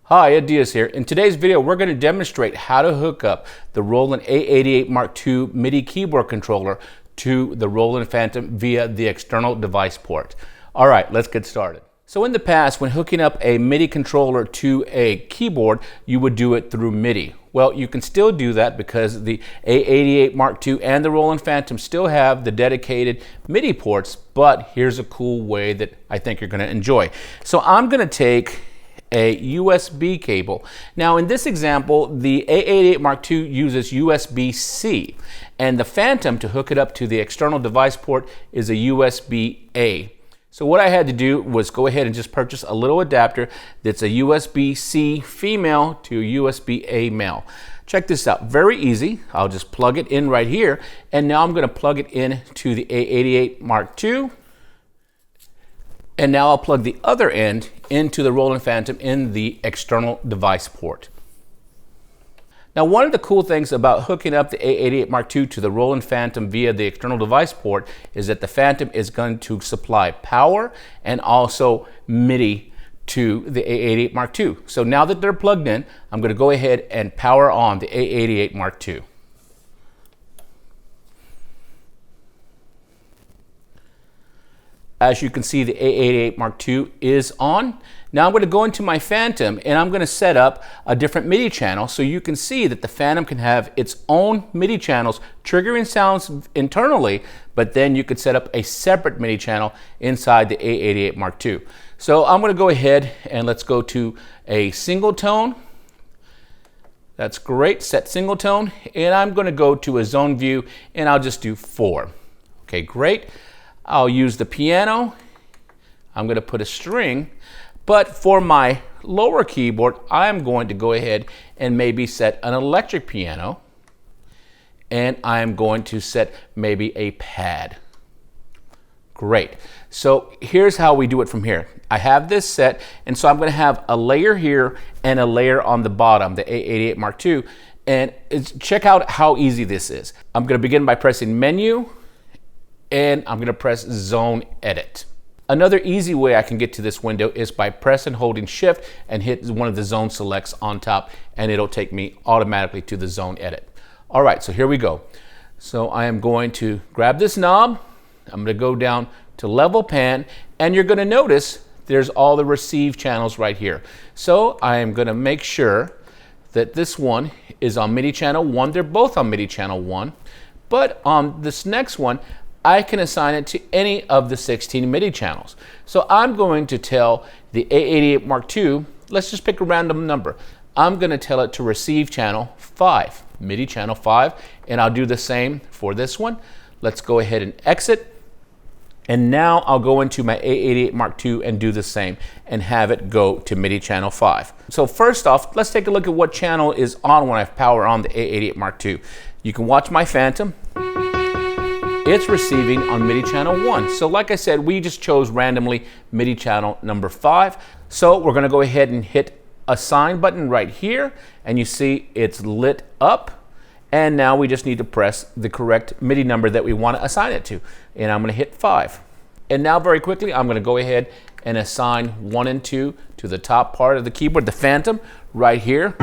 Hi, Ed Diaz here. In today's video, we're going to demonstrate how to hook up the Roland A-88 Mark II MIDI keyboard controller to the Roland Phantom via the external device port. All right, let's get started. So in the past, when hooking up a MIDI controller to a keyboard, you would do it through MIDI. Well, you can still do that because the A-88 Mark II and the Roland Phantom still have the dedicated MIDI ports, but here's a cool way that I think you're going to enjoy. So I'm going to take a USB cable. Now in this example, the A-88 Mark II uses USB-C, and the Phantom, to hook it up to the external device port, is a USB-A. So what I had to do was go ahead and just purchase a little adapter that's a USB-C female to USB-A male. Check this out, very easy. I'll just plug it in right here, and now I'm going to plug it in to the A-88 Mark II. And now I'll plug the other end into the Roland Phantom in the external device port. Now, one of the cool things about hooking up the A-88 Mark II to the Roland Phantom via the external device port is that the Phantom is going to supply power and also MIDI to the A-88 Mark II. So now that they're plugged in, I'm going to go ahead and power on the A-88 Mark II. As you can see, the A-88 Mark II is on. Now I'm going to go into my Phantom and I'm going to set up a different MIDI channel so you can see that the Phantom can have its own MIDI channels triggering sounds internally, but then you could set up a separate MIDI channel inside the A-88 Mark II. So I'm going to go ahead and let's go to a single tone. That's great, set single tone, and I'm going to go to a zone view and I'll just do 4. Okay, great. I'll use the piano. I'm going to put a string, but for my lower keyboard, I'm going to go ahead and maybe set an electric piano, and I'm going to set maybe a pad. Great. So here's how we do it from here. I have this set, and so I'm going to have a layer here and a layer on the bottom, the A-88 Mark II, and check out how easy this is. I'm going to begin by pressing Menu, and I'm going to press Zone Edit. Another easy way I can get to this window is by pressing, holding Shift, and hit one of the zone selects on top, and it'll take me automatically to the Zone Edit. All right, so here we go. So I am going to grab this knob. I'm going to go down to Level Pan, and you're going to notice there's all the receive channels right here. So I am going to make sure that this one is on MIDI channel 1. They're both on MIDI channel 1, but on this next one, I can assign it to any of the 16 MIDI channels. So I'm going to tell the A-88 Mark II, let's just pick a random number. I'm going to tell it to receive channel 5, MIDI channel 5, and I'll do the same for this one. Let's go ahead and exit. And now I'll go into my A-88 Mark II and do the same and have it go to MIDI channel 5. So first off, let's take a look at what channel is on when I power on the A-88 Mark II. You can watch my Phantom. It's receiving on MIDI channel 1. So like I said, we just chose randomly MIDI channel number 5. So we're going to go ahead and hit Assign button right here, and you see it's lit up. And now we just need to press the correct MIDI number that we want to assign it to. And I'm going to hit 5. And now very quickly, I'm going to go ahead and assign 1 and 2 to the top part of the keyboard, the Phantom, right here.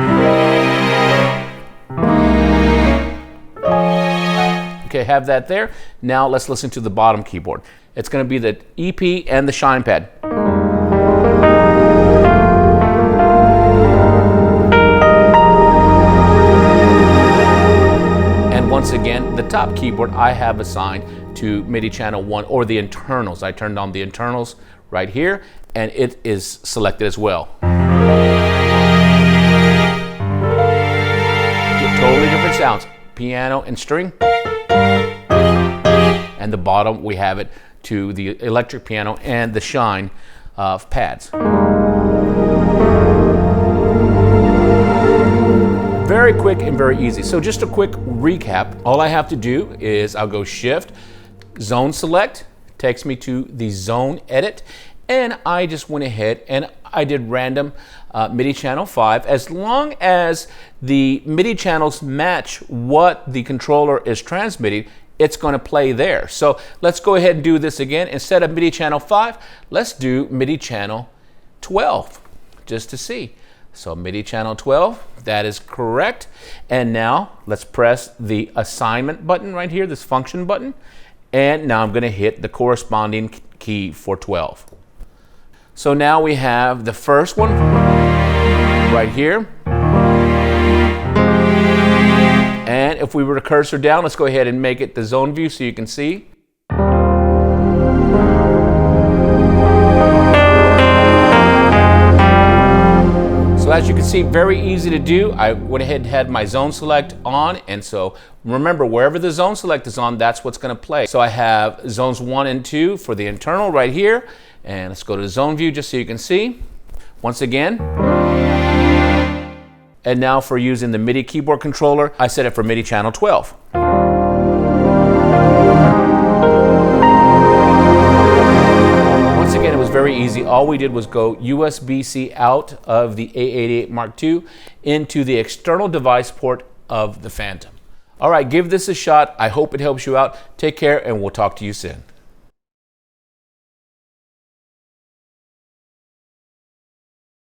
Okay, have that there. Now let's listen to the bottom keyboard. It's going to be the EP and the shine pad. And once again, the top keyboard I have assigned to MIDI channel 1, or the internals. I turned on the internals right here, and it is selected as well. Totally different sounds. Piano and string. And the bottom, we have it to the electric piano and the shine pads. Very quick and very easy. So just a quick recap. All I have to do is I'll go Shift, Zone Select, takes me to the Zone Edit, and I just went ahead and I did random MIDI channel 5. As long as the MIDI channels match what the controller is transmitting, it's going to play there. So let's go ahead and do this again. Instead of MIDI channel 5, let's do MIDI channel 12 just to see. So MIDI channel 12, that is correct. And now let's press the assignment button right here, this function button. And now I'm going to hit the corresponding key for 12. So now we have the first one right here. And if we were to cursor down, let's go ahead and make it the zone view so you can see. So as you can see, very easy to do. I went ahead and had my zone select on, and so remember, wherever the zone select is on, that's what's going to play. So I have zones 1 and 2 for the internal right here, and let's go to the zone view just so you can see. Once again. And now for using the MIDI keyboard controller, I set it for MIDI channel 12. Once again, it was very easy. All we did was go USB-C out of the A-88 Mark II into the external device port of the Phantom. All right, give this a shot. I hope it helps you out. Take care, and we'll talk to you soon.